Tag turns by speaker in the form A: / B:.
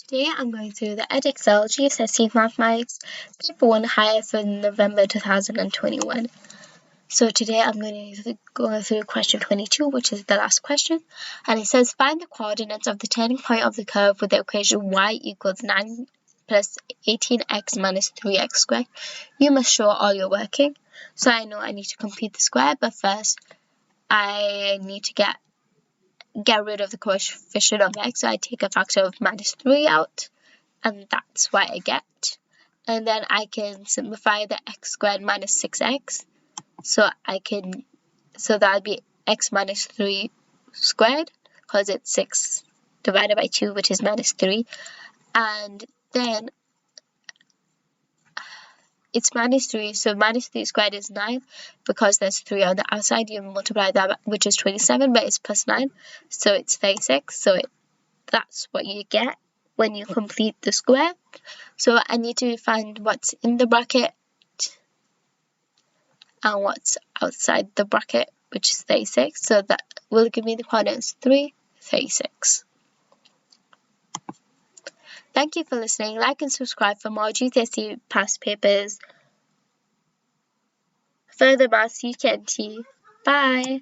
A: Today I'm going through the EDEXCEL GCSE Mathematics Paper 1 Higher for November 2021. So today I'm going to go through question 22, which is the last question. And it says, find the coordinates of the turning point of the curve with the equation y equals 9 plus 18x minus 3x squared. You must show all your working. So I know I need to complete the square, but first I need to get rid of the coefficient of x, so I take a factor of minus 3 out, and that's what I get. And then I can simplify the x squared minus 6x, so that'll be x minus 3 squared, because it's 6 divided by 2, which is minus 3, and then it's minus 3, so minus 3 squared is 9, because there's 3 on the outside, you multiply that, which is 27, but it's plus 9, so it's 36, so that's what you get when you complete the square. So I need to find what's in the bracket and what's outside the bracket, which is 36, so that will give me the coordinates 3, 36. Thank you for listening. Like and subscribe for more GCSE past papers. Further maths, UKT. Bye.